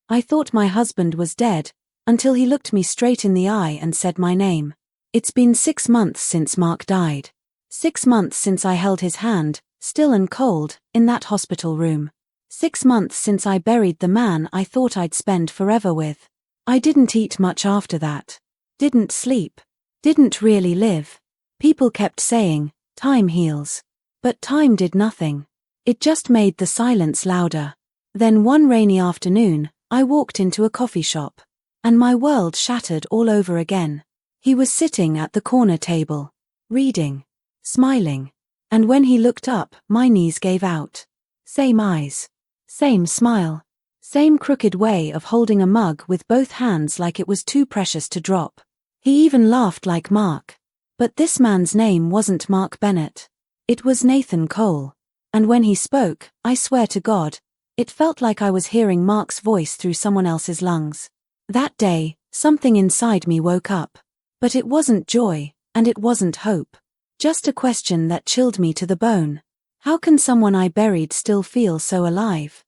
I thought my husband was dead, until he looked me straight in the eye and said my name. It's been 6 months since Mark died. 6 months since I held his hand, still and cold, in that hospital room. 6 months since I buried the man I thought I'd spend forever with. I didn't eat much after that. Didn't sleep. Didn't really live. People kept saying, time heals. But time did nothing. It just made the silence louder. Then one rainy afternoon, I walked into a coffee shop. And my world shattered all over again. He was sitting at the corner table. Reading. Smiling. And when he looked up, my knees gave out. Same eyes. Same smile. Same crooked way of holding a mug with both hands like it was too precious to drop. He even laughed like Mark. But this man's name wasn't Mark Bennett. It was Nathan Cole. And when he spoke, I swear to God, it felt like I was hearing Mark's voice through someone else's lungs. That day, something inside me woke up. But it wasn't joy, and it wasn't hope. Just a question that chilled me to the bone. How can someone I buried still feel so alive?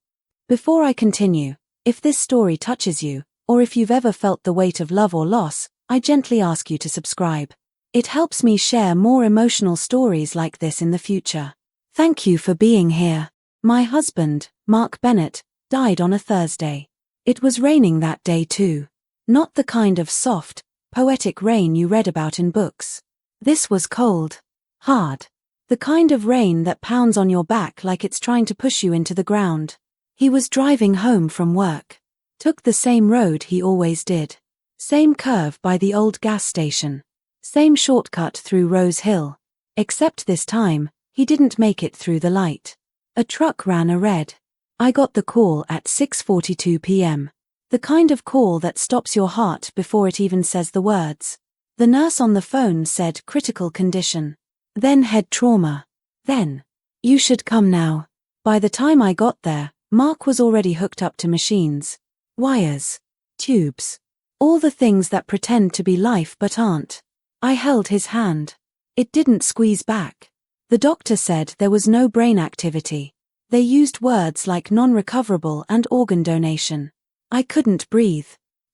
Before I continue, if this story touches you, or if you've ever felt the weight of love or loss, I gently ask you to subscribe. It helps me share more emotional stories like this in the future. Thank you for being here. My husband, Mark Bennett, died on a Thursday. It was raining that day too. Not the kind of soft, poetic rain you read about in books. This was cold. Hard. The kind of rain that pounds on your back like it's trying to push you into the ground. He was driving home from work. Took the same road he always did. Same curve by the old gas station. Same shortcut through Rose Hill. Except this time, he didn't make it through the light. A truck ran a red. I got the call at 6:42 p.m. The kind of call that stops your heart before it even says the words. The nurse on the phone said critical condition. Then head trauma. Then, you should come now. By the time I got there, Mark was already hooked up to machines. Wires. Tubes. All the things that pretend to be life but aren't. I held his hand. It didn't squeeze back. The doctor said there was no brain activity. They used words like non-recoverable and organ donation. I couldn't breathe.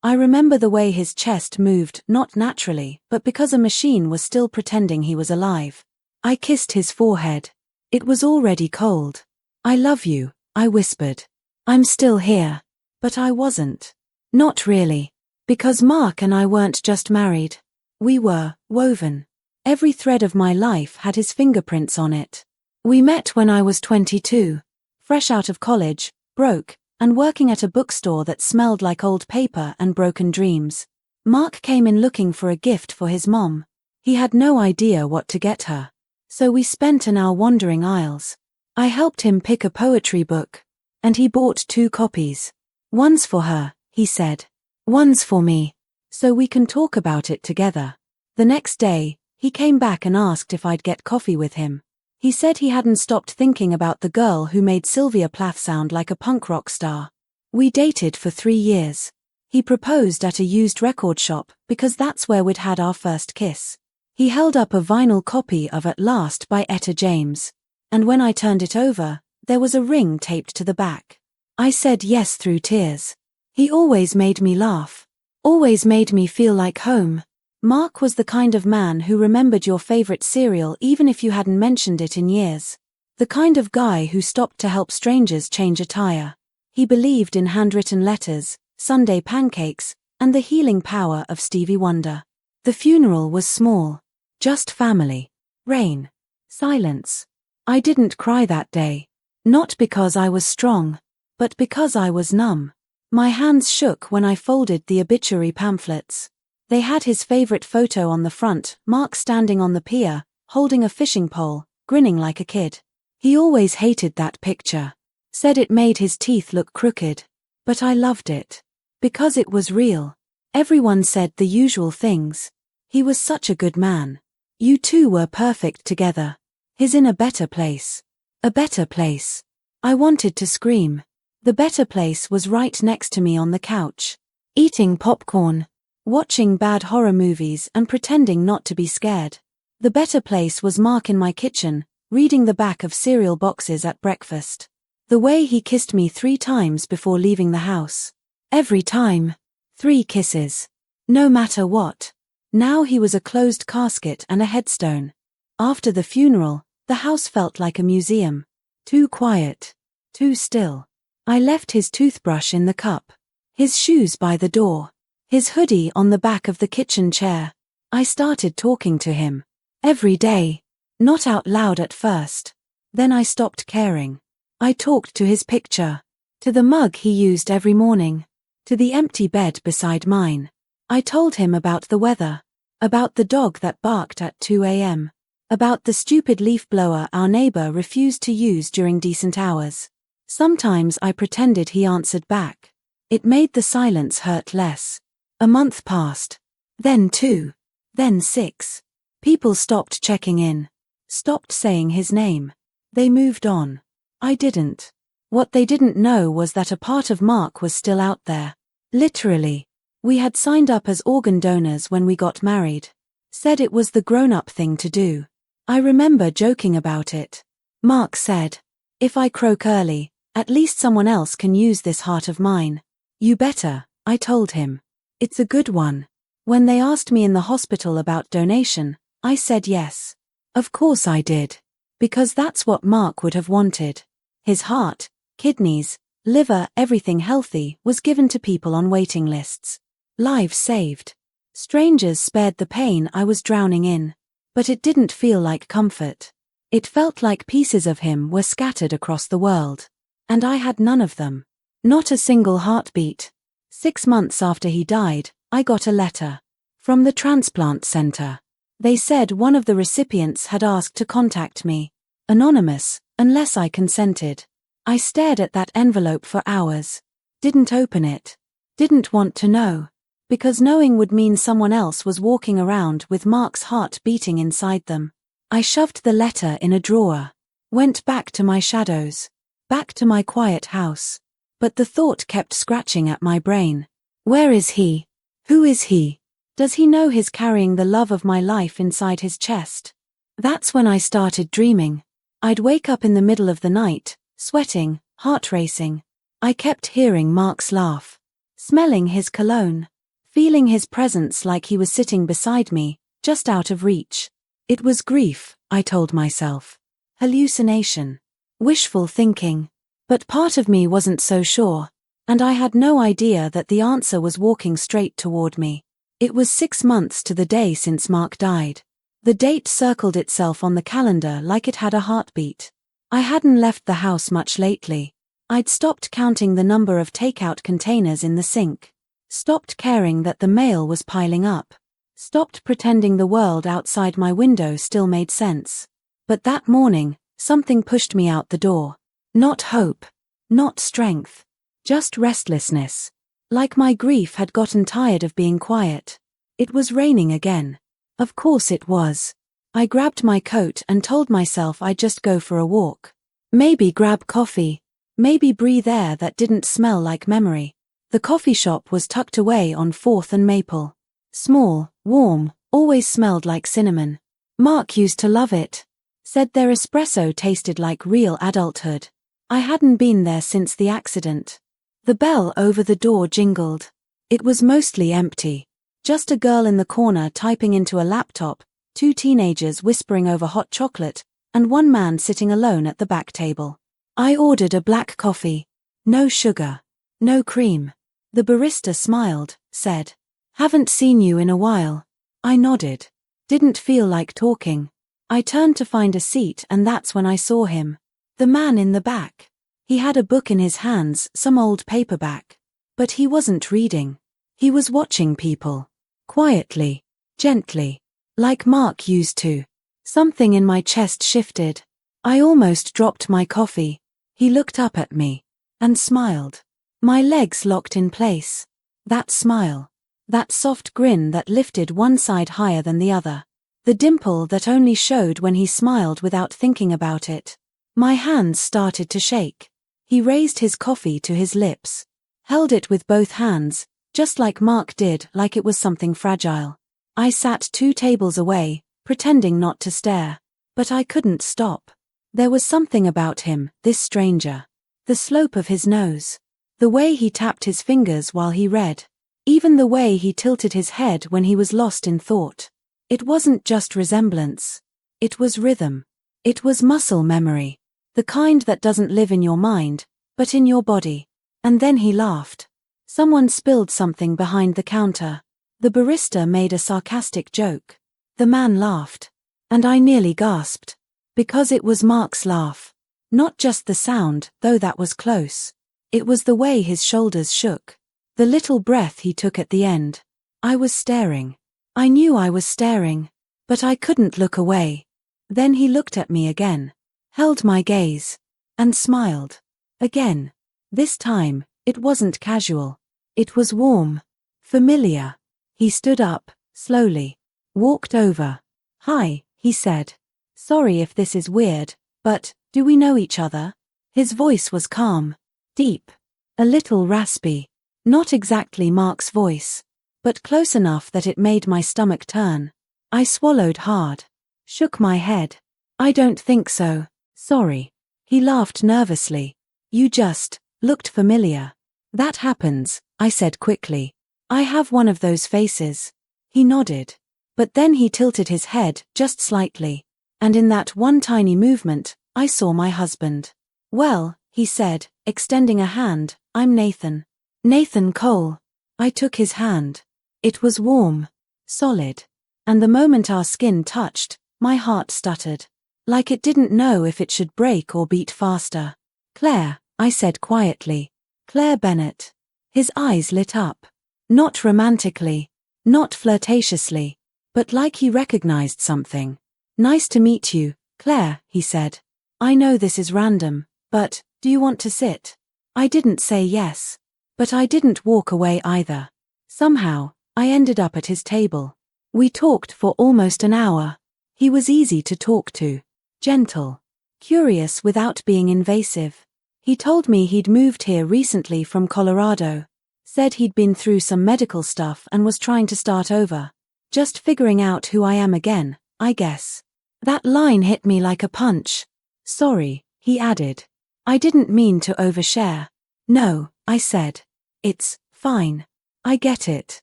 I remember the way his chest moved, not naturally, but because a machine was still pretending he was alive. I kissed his forehead. It was already cold. I love you, I whispered. I'm still here. But I wasn't. Not really. Because Mark and I weren't just married. We were woven. Every thread of my life had his fingerprints on it. We met when I was 22. Fresh out of college, broke, and working at a bookstore that smelled like old paper and broken dreams. Mark came in looking for a gift for his mom. He had no idea what to get her. So we spent an hour wandering aisles. I helped him pick a poetry book. And he bought 2 copies. One's for her, he said. One's for me. So we can talk about it together. The next day, he came back and asked if I'd get coffee with him. He said he hadn't stopped thinking about the girl who made Sylvia Plath sound like a punk rock star. We dated for 3 years. He proposed at a used record shop because that's where we'd had our first kiss. He held up a vinyl copy of At Last by Etta James. And when I turned it over, there was a ring taped to the back. I said yes through tears. He always made me laugh. Always made me feel like home. Mark was the kind of man who remembered your favorite cereal even if you hadn't mentioned it in years. The kind of guy who stopped to help strangers change a tire. He believed in handwritten letters, Sunday pancakes, and the healing power of Stevie Wonder. The funeral was small. Just family. Rain. Silence. I didn't cry that day. Not because I was strong, but because I was numb. My hands shook when I folded the obituary pamphlets. They had his favorite photo on the front, Mark standing on the pier, holding a fishing pole, grinning like a kid. He always hated that picture. Said it made his teeth look crooked. But I loved it. Because it was real. Everyone said the usual things. He was such a good man. You two were perfect together. He's in a better place. A better place. I wanted to scream. The better place was right next to me on the couch. Eating popcorn. Watching bad horror movies and pretending not to be scared. The better place was Mark in my kitchen, reading the back of cereal boxes at breakfast. The way he kissed me 3 times before leaving the house. Every time. 3 kisses. No matter what. Now he was a closed casket and a headstone. After the funeral, the house felt like a museum. Too quiet. Too still. I left his toothbrush in the cup. His shoes by the door. His hoodie on the back of the kitchen chair. I started talking to him. Every day. Not out loud at first. Then I stopped caring. I talked to his picture. To the mug he used every morning. To the empty bed beside mine. I told him about the weather. About the dog that barked at 2 a.m. About the stupid leaf blower our neighbor refused to use during decent hours. Sometimes I pretended he answered back. It made the silence hurt less. A month passed. Then 2. Then 6. People stopped checking in. Stopped saying his name. They moved on. I didn't. What they didn't know was that a part of Mark was still out there. Literally. We had signed up as organ donors when we got married. Said it was the grown-up thing to do. I remember joking about it. Mark said, "If I croak early, at least someone else can use this heart of mine." "You better," I told him. "It's a good one." When they asked me in the hospital about donation, I said yes. Of course I did. Because that's what Mark would have wanted. His heart, kidneys, liver, everything healthy was given to people on waiting lists. Lives saved. Strangers spared the pain I was drowning in. But it didn't feel like comfort. It felt like pieces of him were scattered across the world. And I had none of them. Not a single heartbeat. 6 months after he died, I got a letter. From the transplant center. They said one of the recipients had asked to contact me. Anonymous, unless I consented. I stared at that envelope for hours. Didn't open it. Didn't want to know. Because knowing would mean someone else was walking around with Mark's heart beating inside them. I shoved the letter in a drawer. Went back to my shadows. Back to my quiet house. But the thought kept scratching at my brain. Where is he? Who is he? Does he know he's carrying the love of my life inside his chest? That's when I started dreaming. I'd wake up in the middle of the night, sweating, heart racing. I kept hearing Mark's laugh. Smelling his cologne. Feeling his presence like he was sitting beside me, just out of reach. It was grief, I told myself. Hallucination. Wishful thinking. But part of me wasn't so sure. And I had no idea that the answer was walking straight toward me. It was 6 months to the day since Mark died. The date circled itself on the calendar like it had a heartbeat. I hadn't left the house much lately. I'd stopped counting the number of takeout containers in the sink. Stopped caring that the mail was piling up. Stopped pretending the world outside my window still made sense. But that morning, something pushed me out the door. Not hope. Not strength. Just restlessness. Like my grief had gotten tired of being quiet. It was raining again. Of course it was. I grabbed my coat and told myself I'd just go for a walk. Maybe grab coffee. Maybe breathe air that didn't smell like memory. The coffee shop was tucked away on 4th and Maple. Small, warm, always smelled like cinnamon. Mark used to love it. Said their espresso tasted like real adulthood. I hadn't been there since the accident. The bell over the door jingled. It was mostly empty. Just a girl in the corner typing into a laptop, 2 teenagers whispering over hot chocolate, and 1 man sitting alone at the back table. I ordered a black coffee. No sugar. No cream. The barista smiled, said, "Haven't seen you in a while." I nodded. Didn't feel like talking. I turned to find a seat and that's when I saw him. The man in the back. He had a book in his hands, some old paperback. But he wasn't reading. He was watching people. Quietly. Gently. Like Mark used to. Something in my chest shifted. I almost dropped my coffee. He looked up at me. And smiled. My legs locked in place. That smile. That soft grin that lifted one side higher than the other. The dimple that only showed when he smiled without thinking about it. My hands started to shake. He raised his coffee to his lips. Held it with both hands, just like Mark did, like it was something fragile. I sat 2 tables away, pretending not to stare. But I couldn't stop. There was something about him, this stranger. The slope of his nose. The way he tapped his fingers while he read. Even the way he tilted his head when he was lost in thought. It wasn't just resemblance. It was rhythm. It was muscle memory. The kind that doesn't live in your mind, but in your body. And then he laughed. Someone spilled something behind the counter. The barista made a sarcastic joke. The man laughed. And I nearly gasped. Because it was Mark's laugh. Not just the sound, though that was close. It was the way his shoulders shook. The little breath he took at the end. I was staring. I knew I was staring. But I couldn't look away. Then he looked at me again. Held my gaze. And smiled. Again. This time, it wasn't casual. It was warm. Familiar. He stood up, slowly. Walked over. Hi, he said. Sorry if this is weird, but, do we know each other? His voice was calm. Deep. A little raspy. Not exactly Mark's voice. But close enough that it made my stomach turn. I swallowed hard. Shook my head. I don't think so. Sorry. He laughed nervously. You just looked familiar. That happens, I said quickly. I have one of those faces. He nodded. But then he tilted his head just slightly. And in that one tiny movement, I saw my husband. Well, he said, extending a hand, I'm Nathan. Nathan Cole. I took his hand. It was warm. Solid. And the moment our skin touched, my heart stuttered. Like it didn't know if it should break or beat faster. Claire, I said quietly. Claire Bennett. His eyes lit up. Not romantically. Not flirtatiously. But like he recognized something. Nice to meet you, Claire, he said. I know this is random, but, do you want to sit? I didn't say yes. But I didn't walk away either. Somehow, I ended up at his table. We talked for almost an hour. He was easy to talk to. Gentle. Curious without being invasive. He told me he'd moved here recently from Colorado. Said he'd been through some medical stuff and was trying to start over. Just figuring out who I am again, I guess. That line hit me like a punch. Sorry, he added. I didn't mean to overshare. No, I said. It's fine. I get it.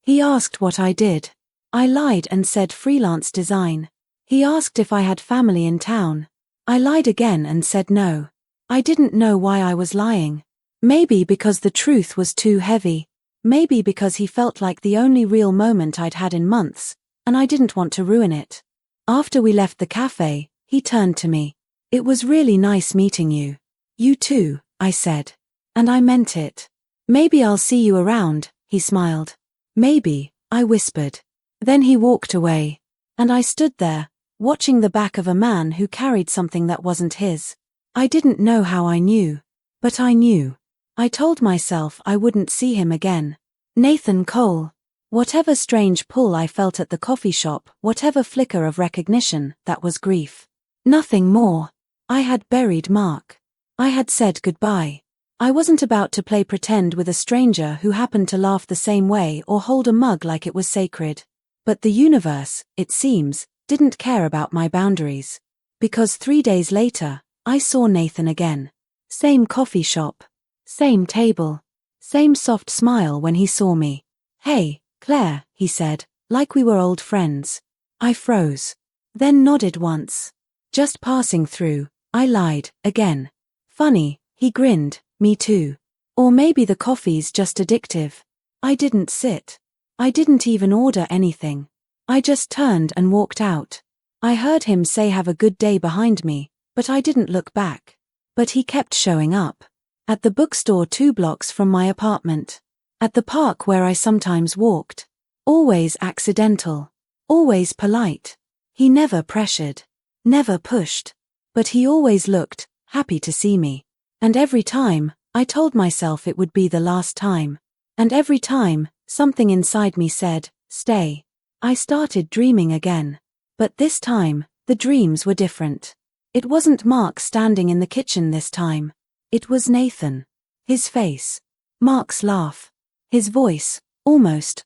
He asked what I did. I lied and said freelance design. He asked if I had family in town. I lied again and said no. I didn't know why I was lying. Maybe because the truth was too heavy. Maybe because he felt like the only real moment I'd had in months, and I didn't want to ruin it. After we left the café, he turned to me. It was really nice meeting you. You too, I said. And I meant it. Maybe I'll see you around, he smiled. Maybe, I whispered. Then he walked away. And I stood there, watching the back of a man who carried something that wasn't his. I didn't know how I knew. But I knew. I told myself I wouldn't see him again. Nathan Cole. Whatever strange pull I felt at the coffee shop, whatever flicker of recognition, that was grief. Nothing more. I had buried Mark. I had said goodbye. I wasn't about to play pretend with a stranger who happened to laugh the same way or hold a mug like it was sacred. But the universe, it seems, didn't care about my boundaries. Because 3 days later, I saw Nathan again. Same coffee shop. Same table. Same soft smile when he saw me. Hey, Claire, he said, like we were old friends. I froze. Then nodded once. Just passing through, I lied, again. Funny, he grinned, me too. Or maybe the coffee's just addictive. I didn't sit. I didn't even order anything. I just turned and walked out. I heard him say have a good day behind me, but I didn't look back. But he kept showing up. At the bookstore 2 blocks from my apartment. At the park where I sometimes walked. Always accidental. Always polite. He never pressured. Never pushed. But he always looked happy to see me. And every time, I told myself it would be the last time. And every time, something inside me said, stay. I started dreaming again. But this time, the dreams were different. It wasn't Mark standing in the kitchen this time. It was Nathan. His face. Mark's laugh. His voice, almost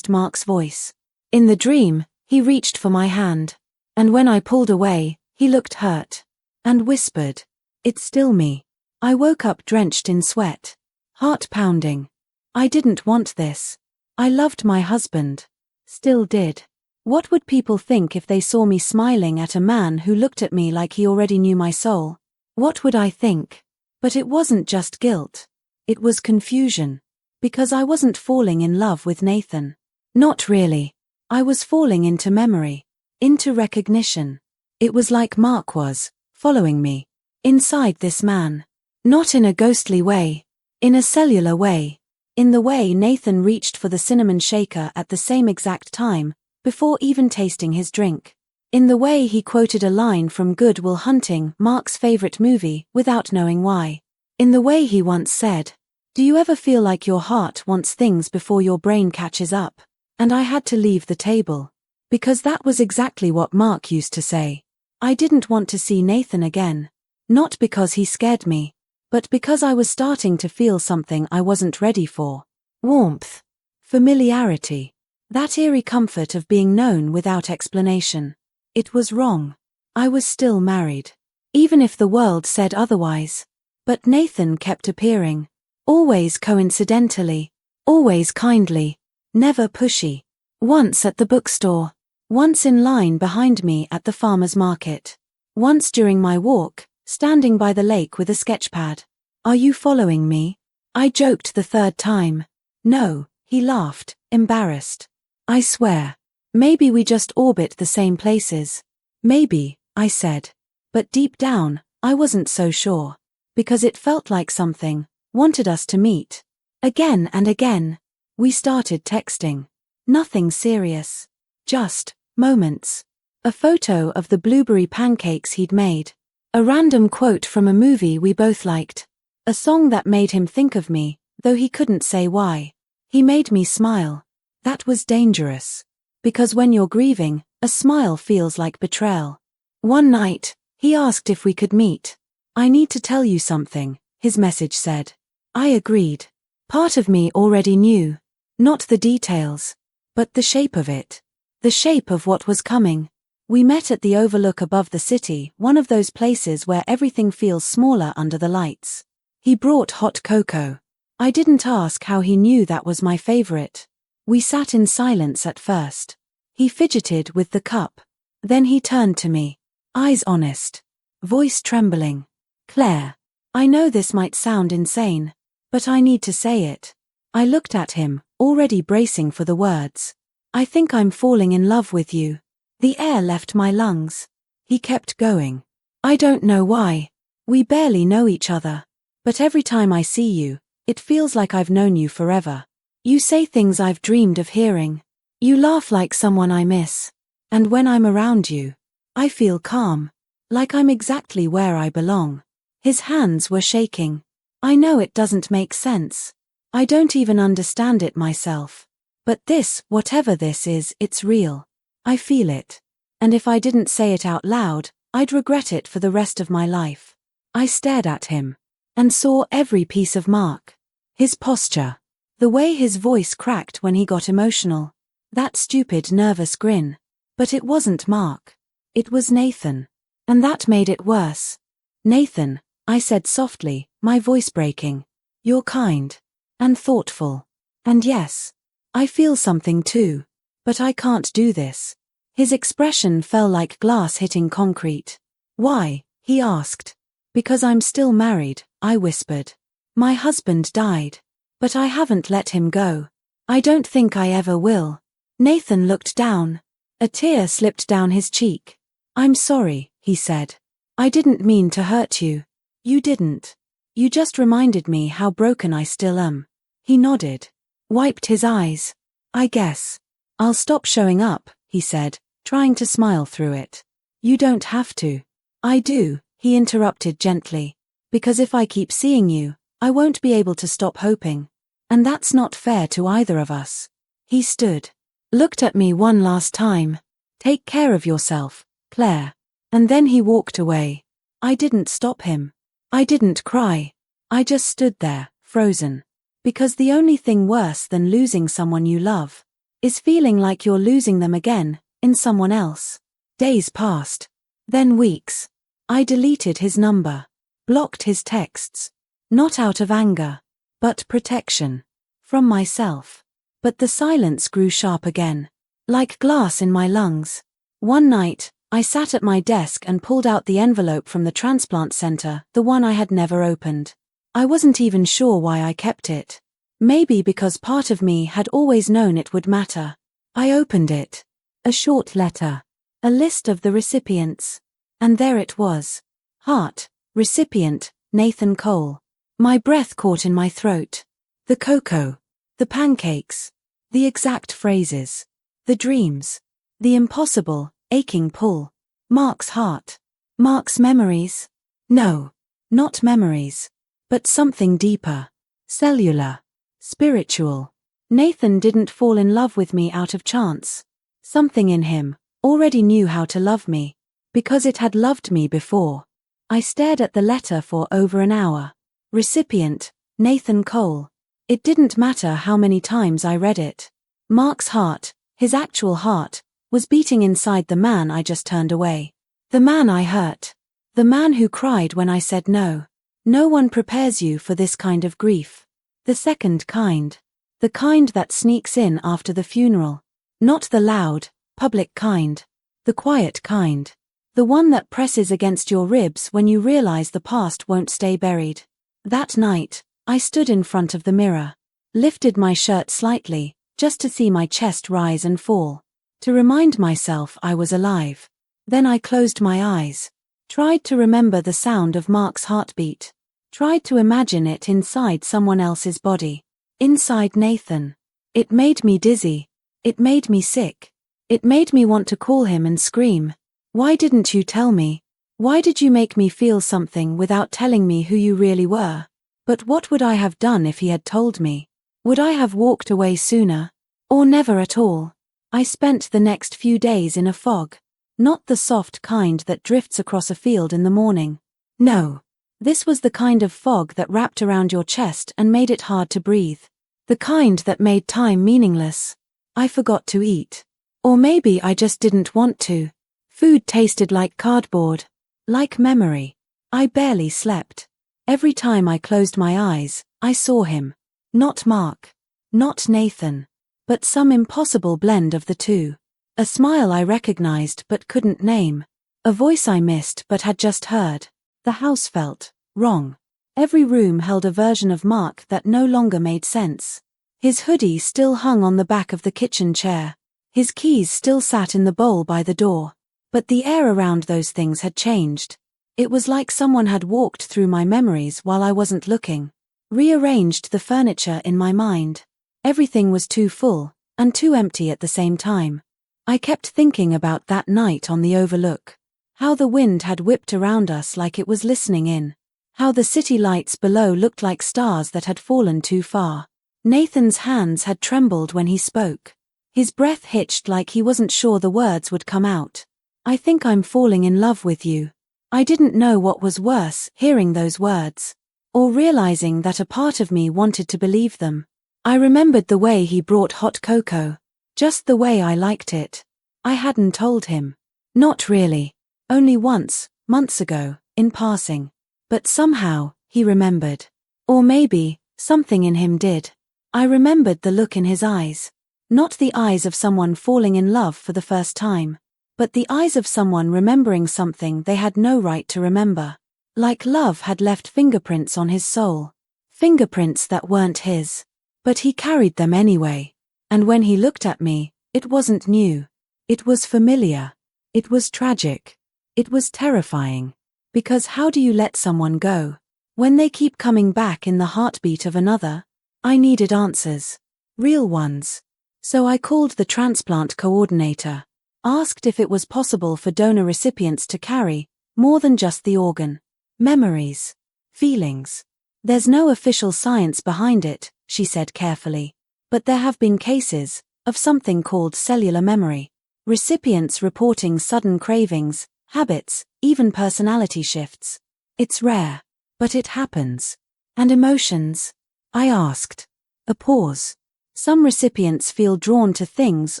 Mark's voice. In the dream, he reached for my hand. And when I pulled away, he looked hurt. And whispered, it's still me. I woke up drenched in sweat. Heart pounding. I didn't want this. I loved my husband. Still did. What would people think if they saw me smiling at a man who looked at me like he already knew my soul? What would I think? But it wasn't just guilt. It was confusion. Because I wasn't falling in love with Nathan. Not really. I was falling into memory. Into recognition. It was like Mark was, following me. Inside this man. Not in a ghostly way. In a cellular way. In the way Nathan reached for the cinnamon shaker at the same exact time, before even tasting his drink. In the way he quoted a line from Good Will Hunting, Mark's favorite movie, without knowing why. In the way he once said, "Do you ever feel like your heart wants things before your brain catches up?" And I had to leave the table. Because that was exactly what Mark used to say. I didn't want to see Nathan again. Not because he scared me, but because I was starting to feel something I wasn't ready for. Warmth. Familiarity. That eerie comfort of being known without explanation. It was wrong. I was still married. Even if the world said otherwise. But Nathan kept appearing. Always coincidentally. Always kindly. Never pushy. Once at the bookstore. Once in line behind me at the farmer's market. Once during my walk, standing by the lake with a sketchpad. "Are you following me?" I joked the third time. "No," he laughed, embarrassed. "I swear. Maybe we just orbit the same places." "Maybe," I said. But deep down, I wasn't so sure. Because it felt like something wanted us to meet. Again and again. We started texting. Nothing serious. Just moments. A photo of the blueberry pancakes he'd made. A random quote from a movie we both liked. A song that made him think of me, though he couldn't say why. He made me smile. That was dangerous. Because when you're grieving, a smile feels like betrayal. One night, he asked if we could meet. "I need to tell you something," his message said. I agreed. Part of me already knew. Not the details. But the shape of it. The shape of what was coming. We met at the overlook above the city, one of those places where everything feels smaller under the lights. He brought hot cocoa. I didn't ask how he knew that was my favorite. We sat in silence at first. He fidgeted with the cup. Then he turned to me. Eyes honest. Voice trembling. "Claire, I know this might sound insane, but I need to say it." I looked at him, already bracing for the words. "I think I'm falling in love with you." The air left my lungs. He kept going. "I don't know why. We barely know each other. But every time I see you, it feels like I've known you forever. You say things I've dreamed of hearing. You laugh like someone I miss. And when I'm around you, I feel calm. Like I'm exactly where I belong." His hands were shaking. "I know it doesn't make sense. I don't even understand it myself. But this, whatever this is, it's real. I feel it. And if I didn't say it out loud, I'd regret it for the rest of my life." I stared at him. And saw every piece of Mark. His posture. The way his voice cracked when he got emotional. That stupid nervous grin. But it wasn't Mark. It was Nathan. And that made it worse. "Nathan," I said softly, my voice breaking. "You're kind. And thoughtful. And yes, I feel something too. But I can't do this." His expression fell like glass hitting concrete. "Why?" he asked. "Because I'm still married," I whispered. "My husband died. But I haven't let him go. I don't think I ever will." Nathan looked down. A tear slipped down his cheek. "I'm sorry," he said. "I didn't mean to hurt you." "You didn't. You just reminded me how broken I still am." He nodded. Wiped his eyes. "I guess I'll stop showing up," he said, trying to smile through it. "You don't have to." "I do," he interrupted gently. "Because if I keep seeing you, I won't be able to stop hoping. And that's not fair to either of us." He stood. Looked at me one last time. "Take care of yourself, Claire." And then he walked away. I didn't stop him. I didn't cry. I just stood there, frozen. Because the only thing worse than losing someone you love is feeling like you're losing them again, in someone else. Days passed. Then weeks. I deleted his number. Blocked his texts. Not out of anger. but protection. From myself. But the silence grew sharp again. Like glass in my lungs. One night, I sat at my desk and pulled out the envelope from the transplant center, the one I had never opened. I wasn't even sure why I kept it. Maybe because part of me had always known it would matter. I opened it. A short letter. A list of the recipients. And there it was. Heart, recipient, Nathan Cole. My breath caught in my throat. The cocoa. The pancakes. The exact phrases. The dreams. The impossible, aching pull. Mark's heart. Mark's memories. No. Not memories. But something deeper. Cellular. Spiritual. Nathan didn't fall in love with me out of chance. Something in him already knew how to love me. Because it had loved me before. I stared at the letter for over an hour. Recipient, Nathan Cole. It didn't matter how many times I read it. Mark's heart, his actual heart, was beating inside the man I just turned away. The man I hurt. The man who cried when I said no. No one prepares you for this kind of grief. The second kind. The kind that sneaks in after the funeral. Not the loud, public kind. The quiet kind. The one that presses against your ribs when you realize the past won't stay buried. That night, I stood in front of the mirror. Lifted my shirt slightly, just to see my chest rise and fall. To remind myself I was alive. Then I closed my eyes. Tried to remember the sound of Mark's heartbeat. Tried to imagine it inside someone else's body. Inside Nathan. It made me dizzy. It made me sick. It made me want to call him and scream. Why didn't you tell me? Why did you make me feel something without telling me who you really were? But what would I have done if he had told me? Would I have walked away sooner? Or never at all? I spent the next few days in a fog. Not the soft kind that drifts across a field in the morning. No. This was the kind of fog that wrapped around your chest and made it hard to breathe. The kind that made time meaningless. I forgot to eat. Or maybe I just didn't want to. Food tasted like cardboard. Like memory. I barely slept. Every time I closed my eyes, I saw him. Not Mark. Not Nathan. But some impossible blend of the two. A smile I recognized but couldn't name. A voice I missed but had just heard. The house felt wrong. Every room held a version of Mark that no longer made sense. His hoodie still hung on the back of the kitchen chair. His keys still sat in the bowl by the door. But the air around those things had changed. It was like someone had walked through my memories while I wasn't looking. Rearranged the furniture in my mind. Everything was too full, and too empty at the same time. I kept thinking about that night on the overlook. How the wind had whipped around us like it was listening in. How the city lights below looked like stars that had fallen too far. Nathan's hands had trembled when he spoke. His breath hitched like he wasn't sure the words would come out. I think I'm falling in love with you. I didn't know what was worse, hearing those words. Or realizing that a part of me wanted to believe them. I remembered the way he brought hot cocoa. Just the way I liked it. I hadn't told him. Not really. Only once, months ago, in passing. But somehow, he remembered. Or maybe, something in him did. I remembered the look in his eyes. Not the eyes of someone falling in love for the first time. But the eyes of someone remembering something they had no right to remember. Like love had left fingerprints on his soul. Fingerprints that weren't his. But he carried them anyway. And when he looked at me, it wasn't new. It was familiar. It was tragic. It was terrifying. Because how do you let someone go? When they keep coming back in the heartbeat of another? I needed answers. Real ones. So I called the transplant coordinator. Asked if it was possible for donor recipients to carry more than just the organ. Memories. Feelings. There's no official science behind it, she said carefully. But there have been cases of something called cellular memory. Recipients reporting sudden cravings, habits, even personality shifts. It's rare. But it happens. And emotions? I asked. A pause. Some recipients feel drawn to things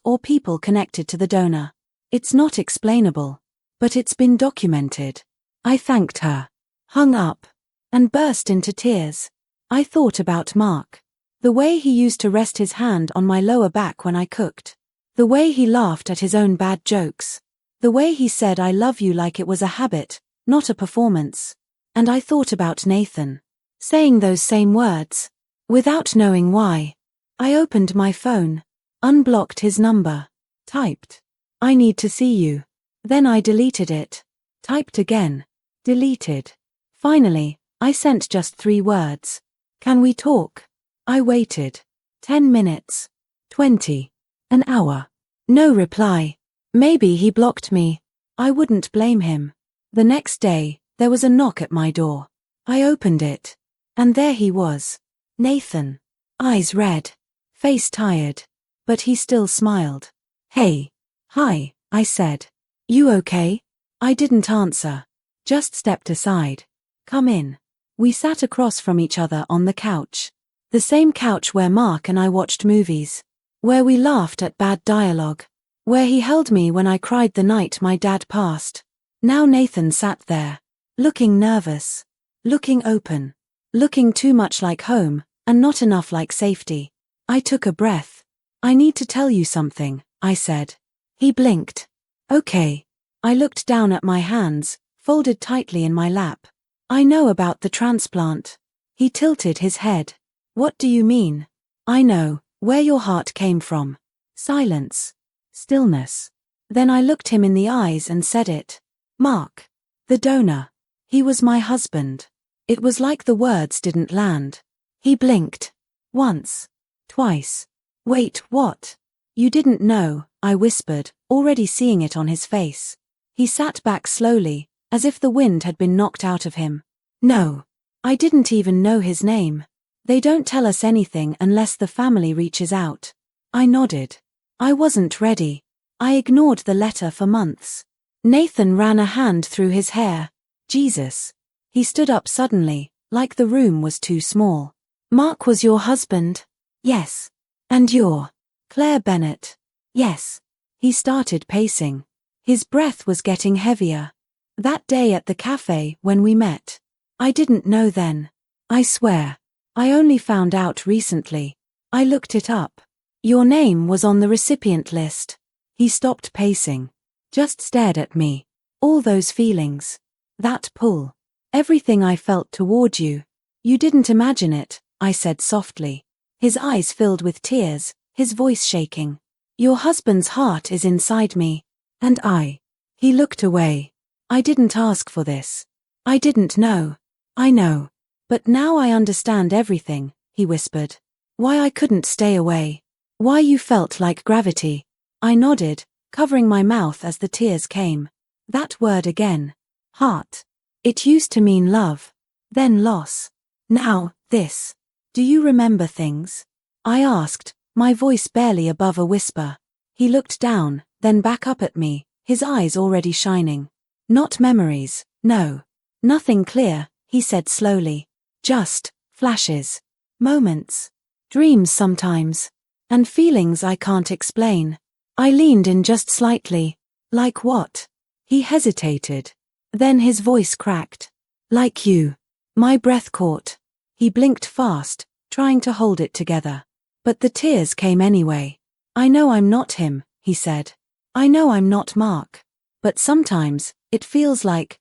or people connected to the donor. It's not explainable. But it's been documented. I thanked her. Hung up. And burst into tears. I thought about Mark. The way he used to rest his hand on my lower back when I cooked. The way he laughed at his own bad jokes. The way he said I love you like it was a habit, not a performance. And I thought about Nathan. Saying those same words. Without knowing why. I opened my phone. Unblocked his number. Typed. I need to see you. Then I deleted it. Typed again. Deleted. Finally, I sent just 3 words. Can we talk? I waited. 10 minutes. 20. An hour. No reply. Maybe he blocked me. I wouldn't blame him. The next day, there was a knock at my door. I opened it. And there he was. Nathan. Eyes red. Face tired. But he still smiled. Hey. Hi, I said. You okay? I didn't answer. Just stepped aside. Come in. We sat across from each other on the couch. The same couch where Mark and I watched movies. Where we laughed at bad dialogue. Where he held me when I cried the night my dad passed. Now Nathan sat there. Looking nervous. Looking open. Looking too much like home, and not enough like safety. I took a breath. I need to tell you something, I said. He blinked. Okay. I looked down at my hands, folded tightly in my lap. I know about the transplant. He tilted his head. What do you mean? I know, where your heart came from. Silence. Stillness. Then I looked him in the eyes and said it. Mark. The donor. He was my husband. It was like the words didn't land. He blinked. Once. Twice. Wait, what? You didn't know, I whispered, already seeing it on his face. He sat back slowly, as if the wind had been knocked out of him. No. I didn't even know his name. They don't tell us anything unless the family reaches out. I nodded. I wasn't ready. I ignored the letter for months. Nathan ran a hand through his hair. Jesus. He stood up suddenly, like the room was too small. Mark was your husband? Yes. And you're Claire Bennett? Yes. He started pacing. His breath was getting heavier. That day at the café when we met. I didn't know then. I swear. I only found out recently. I looked it up. Your name was on the recipient list. He stopped pacing. Just stared at me. All those feelings. That pull. Everything I felt toward you. You didn't imagine it, I said softly. His eyes filled with tears, his voice shaking. Your husband's heart is inside me. And I. He looked away. I didn't ask for this. I didn't know. I know. But now I understand everything, he whispered. Why I couldn't stay away. Why you felt like gravity. I nodded, covering my mouth as the tears came. That word again. Heart. It used to mean love. Then loss. Now, this. Do you remember things? I asked, my voice barely above a whisper. He looked down, then back up at me, his eyes already shining. Not memories, no. Nothing clear, he said slowly. Just flashes. Moments. Dreams sometimes. And feelings I can't explain. I leaned in just slightly. Like what? He hesitated. Then his voice cracked. Like you. My breath caught. He blinked fast, trying to hold it together. But the tears came anyway. I know I'm not him, he said. I know I'm not Mark. But sometimes, it feels like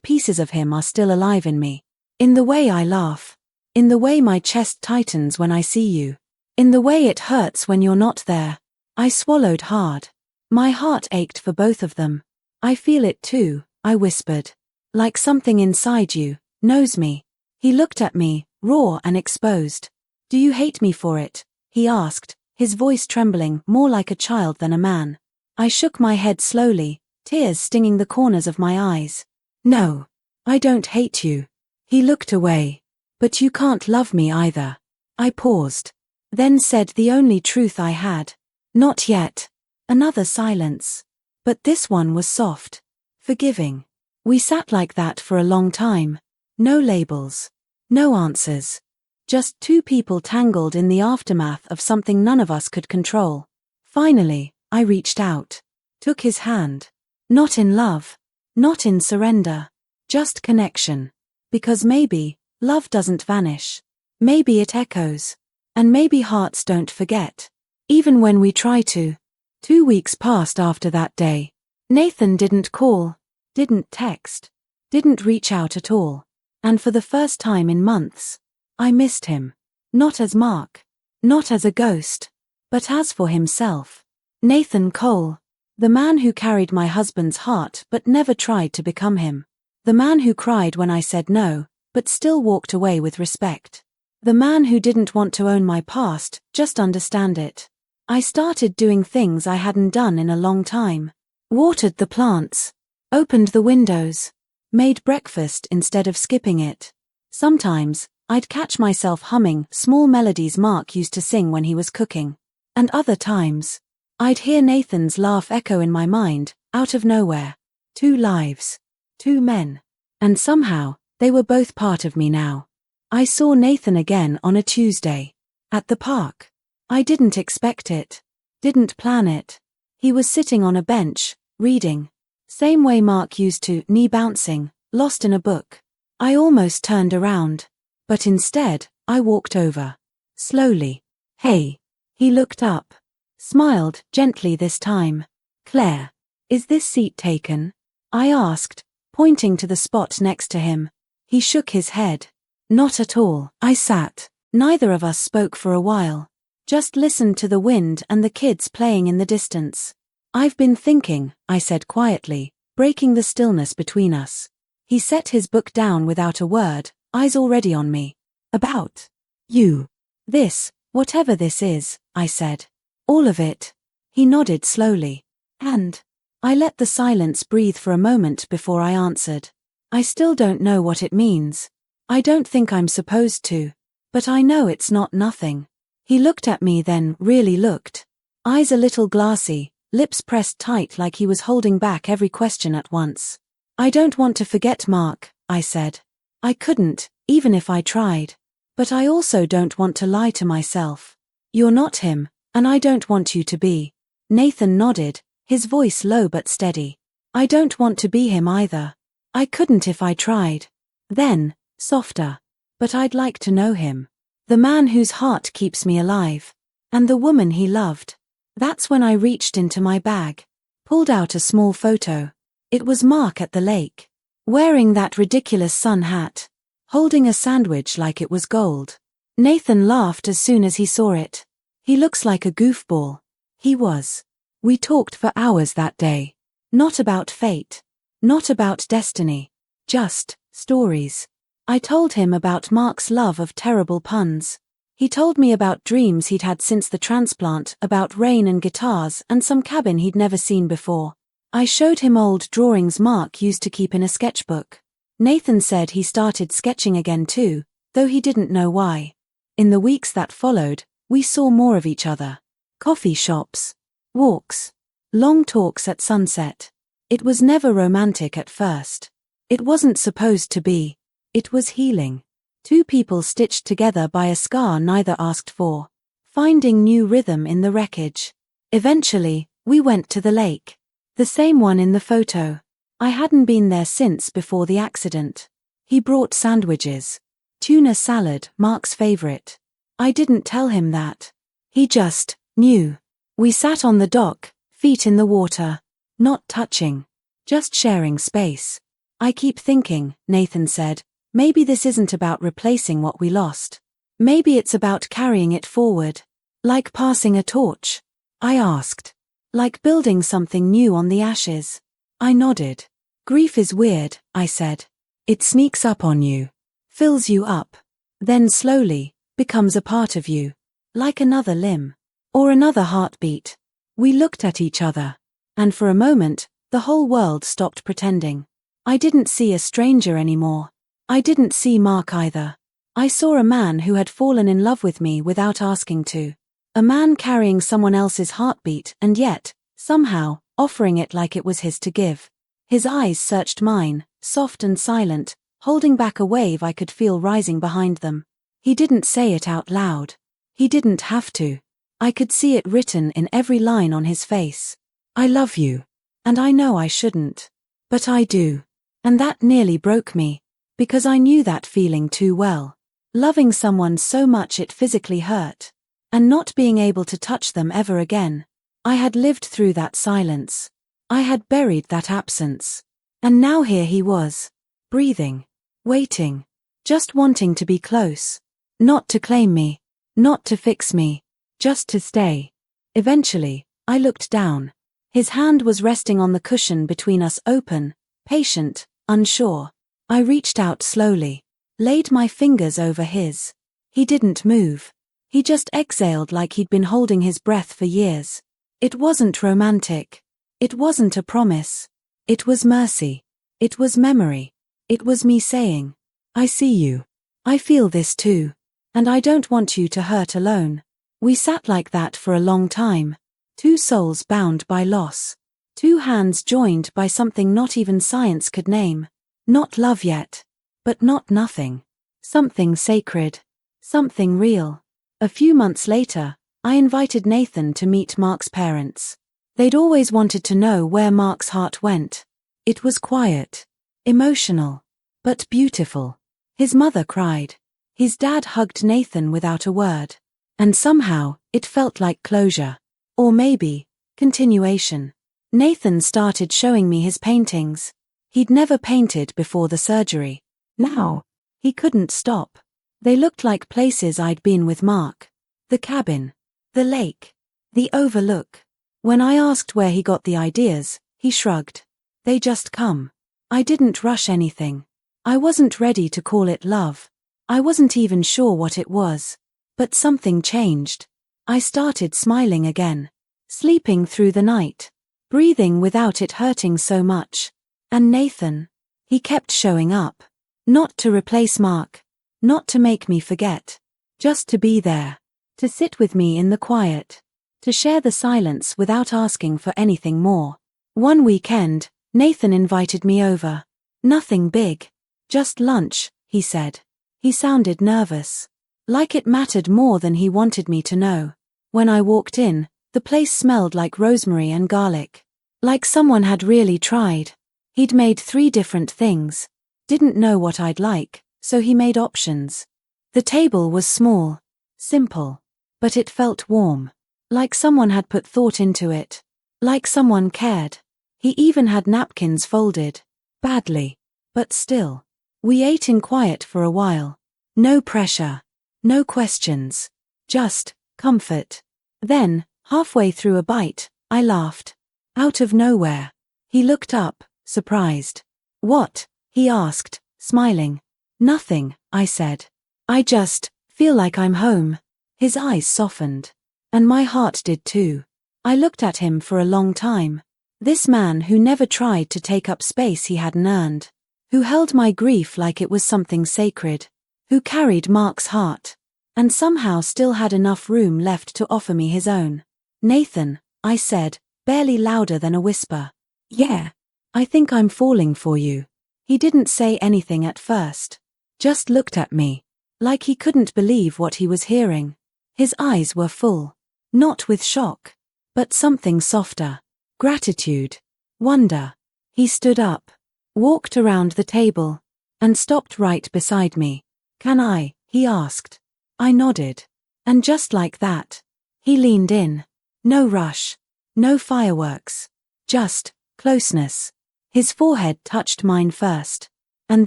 pieces of him are still alive in me. In the way I laugh. In the way my chest tightens when I see you. In the way it hurts when you're not there. I swallowed hard. My heart ached for both of them. I feel it too, I whispered. Like something inside you knows me. He looked at me, raw and exposed. Do you hate me for it? He asked, his voice trembling more like a child than a man. I shook my head slowly, tears stinging the corners of my eyes. No. I don't hate you. He looked away. But you can't love me either. I paused. Then said the only truth I had. Not yet. Another silence. But this one was soft. Forgiving. We sat like that for a long time. No labels. No answers. Just two people tangled in the aftermath of something none of us could control. Finally, I reached out. Took his hand. Not in love. Not in surrender. Just connection. Because maybe, love doesn't vanish. Maybe it echoes. And maybe hearts don't forget. Even when we try to. 2 weeks passed after that day. Nathan didn't call, didn't text, didn't reach out at all. And for the first time in months, I missed him. Not as Mark. Not as a ghost. But as for himself. Nathan Cole. The man who carried my husband's heart but never tried to become him. The man who cried when I said no, but still walked away with respect. The man who didn't want to own my past, just understand it. I started doing things I hadn't done in a long time. Watered the plants. Opened the windows. Made breakfast instead of skipping it. Sometimes, I'd catch myself humming small melodies Mark used to sing when he was cooking. And other times, I'd hear Nathan's laugh echo in my mind, out of nowhere. 2 lives. 2 men. And somehow, they were both part of me now. I saw Nathan again on a Tuesday. At the park. I didn't expect it. Didn't plan it. He was sitting on a bench, reading. Same way Mark used to, knee bouncing, lost in a book. I almost turned around. But instead, I walked over. Slowly. Hey. He looked up. Smiled, gently this time. Claire. Is this seat taken? I asked, pointing to the spot next to him. He shook his head. Not at all. I sat. Neither of us spoke for a while. Just listened to the wind and the kids playing in the distance. I've been thinking, I said quietly, breaking the stillness between us. He set his book down without a word, eyes already on me. About you. This, whatever this is, I said. All of it. He nodded slowly. And I let the silence breathe for a moment before I answered. I still don't know what it means. I don't think I'm supposed to. But I know it's not nothing. He looked at me then, really looked. Eyes a little glassy, lips pressed tight like he was holding back every question at once. I don't want to forget Mark, I said. I couldn't, even if I tried. But I also don't want to lie to myself. You're not him, and I don't want you to be. Nathan nodded, his voice low but steady. I don't want to be him either. I couldn't if I tried. Then, softer. But I'd like to know him. The man whose heart keeps me alive. And the woman he loved. That's when I reached into my bag. Pulled out a small photo. It was Mark at the lake. Wearing that ridiculous sun hat. Holding a sandwich like it was gold. Nathan laughed as soon as he saw it. He looks like a goofball. He was. We talked for hours that day. Not about fate. Not about destiny. Just stories. I told him about Mark's love of terrible puns. He told me about dreams he'd had since the transplant, about rain and guitars and some cabin he'd never seen before. I showed him old drawings Mark used to keep in a sketchbook. Nathan said he started sketching again too, though he didn't know why. In the weeks that followed, we saw more of each other. Coffee shops. Walks. Long talks at sunset. It was never romantic at first. It wasn't supposed to be. It was healing. 2 people stitched together by a scar neither asked for. Finding new rhythm in the wreckage. Eventually, we went to the lake. The same one in the photo. I hadn't been there since before the accident. He brought sandwiches. Tuna salad, Mark's favorite. I didn't tell him that. He just knew. We sat on the dock, feet in the water. Not touching. Just sharing space. I keep thinking, Nathan said, maybe this isn't about replacing what we lost. Maybe it's about carrying it forward. Like passing a torch. I asked. Like building something new on the ashes. I nodded. Grief is weird, I said. It sneaks up on you. Fills you up. Then slowly, becomes a part of you. Like another limb. Or another heartbeat. We looked at each other. And for a moment, the whole world stopped pretending. I didn't see a stranger anymore. I didn't see Mark either. I saw a man who had fallen in love with me without asking to. A man carrying someone else's heartbeat and yet, somehow, offering it like it was his to give. His eyes searched mine, soft and silent, holding back a wave I could feel rising behind them. He didn't say it out loud. He didn't have to. I could see it written in every line on his face. I love you. And I know I shouldn't. But I do. And that nearly broke me. Because I knew that feeling too well. Loving someone so much it physically hurt. And not being able to touch them ever again. I had lived through that silence. I had buried that absence. And now here he was. Breathing. Waiting. Just wanting to be close. Not to claim me. Not to fix me. Just to stay. Eventually, I looked down. His hand was resting on the cushion between us, open, patient, unsure. I reached out slowly. Laid my fingers over his. He didn't move. He just exhaled like he'd been holding his breath for years. It wasn't romantic. It wasn't a promise. It was mercy. It was memory. It was me saying, I see you. I feel this too. And I don't want you to hurt alone. We sat like that for a long time. Two souls bound by loss. Two hands joined by something not even science could name. Not love yet. But not nothing. Something sacred. Something real. A few months later, I invited Nathan to meet Mark's parents. They'd always wanted to know where Mark's heart went. It was quiet. Emotional. But beautiful. His mother cried. His dad hugged Nathan without a word. And somehow, it felt like closure. Or maybe, continuation. Nathan started showing me his paintings. He'd never painted before the surgery. Now, he couldn't stop. They looked like places I'd been with Mark. The cabin. The lake. The overlook. When I asked where he got the ideas, he shrugged. They just come. I didn't rush anything. I wasn't ready to call it love. I wasn't even sure what it was. But something changed. I started smiling again. Sleeping through the night. Breathing without it hurting so much. And Nathan. He kept showing up. Not to replace Mark. Not to make me forget. Just to be there. To sit with me in the quiet. To share the silence without asking for anything more. One weekend, Nathan invited me over. Nothing big. Just lunch, he said. He sounded nervous. Like it mattered more than he wanted me to know. When I walked in, the place smelled like rosemary and garlic. Like someone had really tried. He'd made 3 different things. Didn't know what I'd like, so he made options. The table was small. Simple. But it felt warm. Like someone had put thought into it. Like someone cared. He even had napkins folded. Badly. But still. We ate in quiet for a while. No pressure. No questions. Just comfort. Then, halfway through a bite, I laughed. Out of nowhere. He looked up, surprised. What? He asked, smiling. Nothing, I said. I just feel like I'm home. His eyes softened. And my heart did too. I looked at him for a long time. This man who never tried to take up space he hadn't earned. Who held my grief like it was something sacred. Who carried Mark's heart. And somehow still had enough room left to offer me his own. Nathan, I said, barely louder than a whisper. Yeah. I think I'm falling for you. He didn't say anything at first. Just looked at me. Like he couldn't believe what he was hearing. His eyes were full. Not with shock. But something softer. Gratitude. Wonder. He stood up. Walked around the table. And stopped right beside me. Can I? He asked. I nodded. And just like that. He leaned in. No rush. No fireworks. Just closeness. His forehead touched mine first. And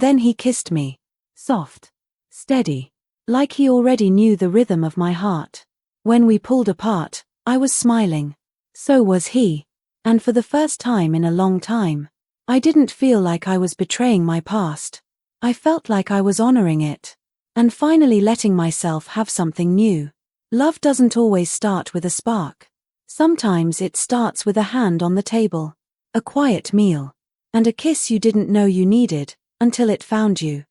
then he kissed me. Soft. Steady. Like he already knew the rhythm of my heart. When we pulled apart, I was smiling. So was he. And for the first time in a long time, I didn't feel like I was betraying my past. I felt like I was honoring it. And finally letting myself have something new. Love doesn't always start with a spark. Sometimes it starts with a hand on the table. A quiet meal. And a kiss you didn't know you needed, until it found you.